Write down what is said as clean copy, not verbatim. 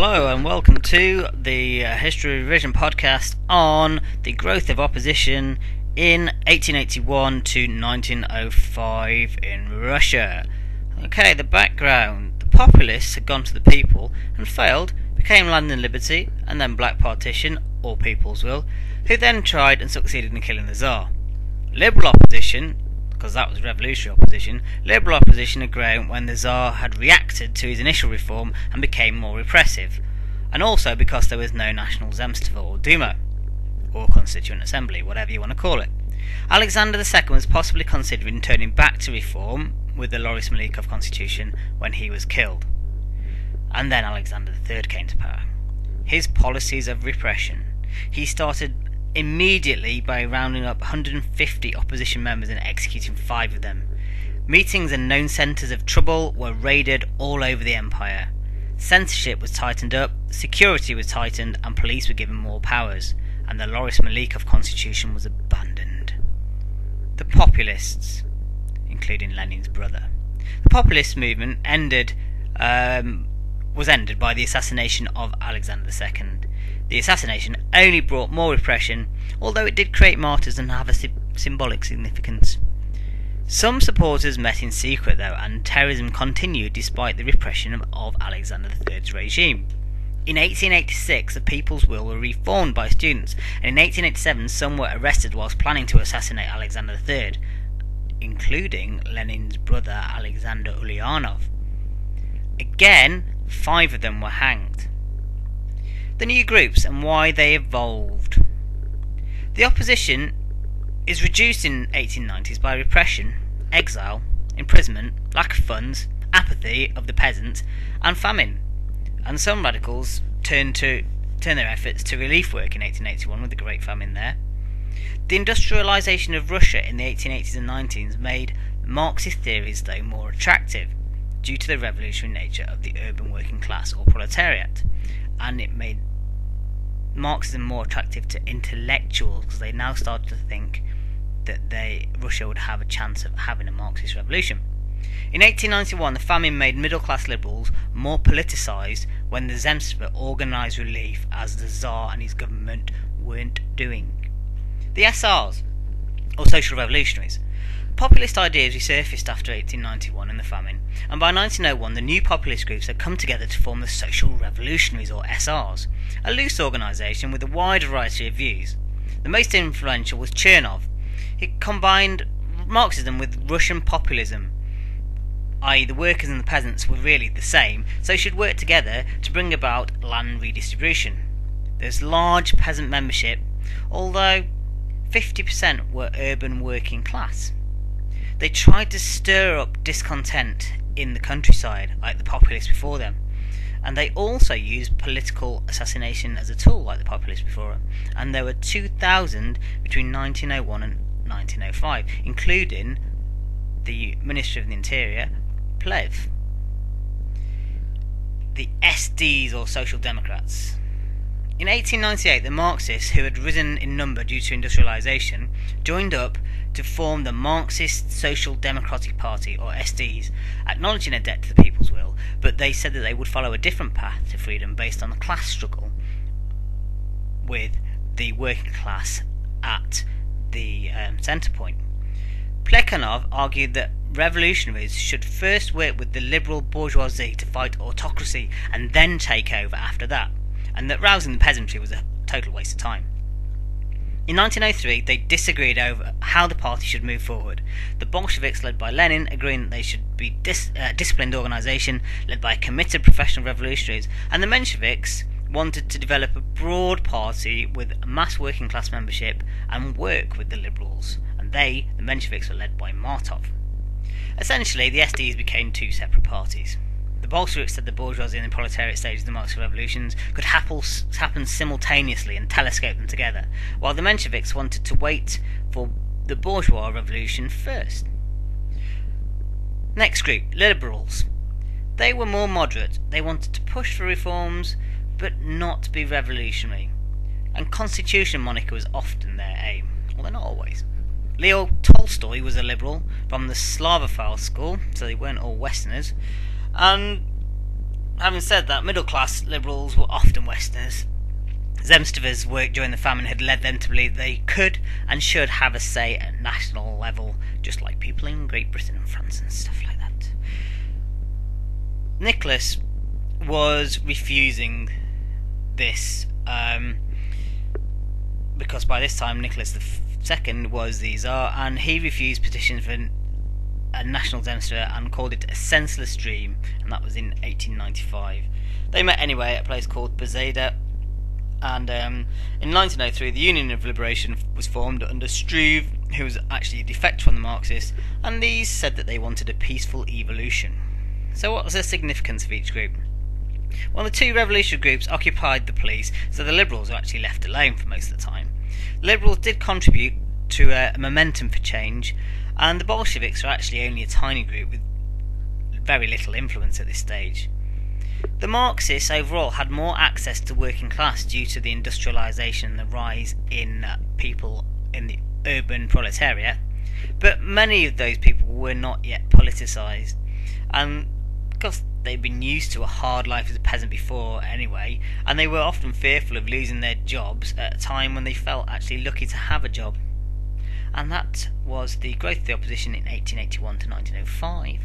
Hello and welcome to the History Revision podcast on the growth of opposition in 1881 to 1905 in Russia. Okay, the background. The populists had gone to the people and failed, became Land and Liberty and then Black Partition, or People's Will, who then tried and succeeded in killing the Tsar. Liberal opposition, because that was revolutionary opposition, liberal opposition had grown when the Tsar had reacted to his initial reform and became more repressive, and also because there was no National Zemstvo or Duma, or Constituent Assembly, whatever you want to call it. Alexander II was possibly considering turning back to reform with the Loris Malikov constitution when he was killed. And then Alexander III came to power. His policies of repression. He started immediately by rounding up 150 opposition members and executing 5 of them. Meetings and known centres of trouble were raided all over the empire. Censorship was tightened up, security was tightened, and police were given more powers, and the Loris Malikov constitution was abandoned. The populists, including Lenin's brother. The populist movement was ended by the assassination of Alexander II. The assassination only brought more repression, although it did create martyrs and have a symbolic significance. Some supporters met in secret though, and terrorism continued despite the repression of Alexander III's regime. In 1886 the People's Will were reformed by students, and in 1887 some were arrested whilst planning to assassinate Alexander III, including Lenin's brother Alexander Ulyanov. Again, 5 of them were hanged. The new groups and why they evolved. The opposition is reduced in 1890s by repression, exile, imprisonment, lack of funds, apathy of the peasants, and famine. And some radicals turn their efforts to relief work in 1881 with the Great Famine there. The industrialisation of Russia in the 1880s and 90s made Marxist theories though more attractive due to the revolutionary nature of the urban working class or proletariat, and it made Marxism more attractive to intellectuals because they now started to think that Russia would have a chance of having a Marxist revolution. In 1891 the famine made middle class liberals more politicised when the Zemstva organised relief as the Tsar and his government weren't doing. The SRs, or Social Revolutionaries. Populist ideas resurfaced after 1891 and the famine, and by 1901 the new populist groups had come together to form the Social Revolutionaries, or SRs, a loose organisation with a wide variety of views. The most influential was Chernov. He combined Marxism with Russian populism, i.e. the workers and the peasants were really the same, so should work together to bring about land redistribution. There's large peasant membership, although 50% were urban working class. They tried to stir up discontent in the countryside, like the populists before them, and they also used political assassination as a tool, like the populists before them. And there were 2,000 between 1901 and 1905, including the Minister of the Interior, Plev. The SDs, or Social Democrats. In 1898, the Marxists, who had risen in number due to industrialisation, joined up to form the Marxist Social Democratic Party, or SDs, acknowledging a debt to the People's Will, but they said that they would follow a different path to freedom based on the class struggle with the working class at the centre point. Plekhanov argued that revolutionaries should first work with the liberal bourgeoisie to fight autocracy and then take over after that, and that rousing the peasantry was a total waste of time. In 1903 they disagreed over how the party should move forward. The Bolsheviks, led by Lenin, agreeing that they should be a disciplined organisation led by committed professional revolutionaries, and the Mensheviks wanted to develop a broad party with mass working class membership and work with the liberals, and the Mensheviks, were led by Martov. Essentially, the SDs became 2 separate parties. The Bolsheviks said the bourgeoisie and the proletariat stages of the Marxist revolutions could happen simultaneously and telescope them together, while the Mensheviks wanted to wait for the bourgeois revolution first. Next group, liberals. They were more moderate. They wanted to push for reforms, but not be revolutionary. And constitution monarchy was often their aim, although not always. Leo Tolstoy was a liberal from the Slavophile school, so they weren't all Westerners, and Having said that, middle-class liberals were often Westerners. Zemstvers' work during the famine had led them to believe they could and should have a say at national level, just like people in Great Britain and France and stuff like that. Nicholas was refusing this because by this time Nicholas II was the Tsar, and he refused petitions for a national Zemstva and called it a senseless dream, and that was in 1895. They met anyway at a place called Bezeda, and in 1903 the Union of Liberation was formed under Struve, who was actually a defect from the Marxists, and these said that they wanted a peaceful evolution. So what was the significance of each group? Well, the two revolutionary groups occupied the police, so the Liberals were actually left alone for most of the time. The Liberals did contribute to a momentum for change, and the Bolsheviks were actually only a tiny group with very little influence at this stage. The Marxists overall had more access to working class due to the industrialisation and the rise in people in the urban proletariat, but many of those people were not yet politicised, and because they'd been used to a hard life as a peasant before anyway, and they were often fearful of losing their jobs at a time when they felt actually lucky to have a job. And that was the growth of the opposition in 1881 to 1905.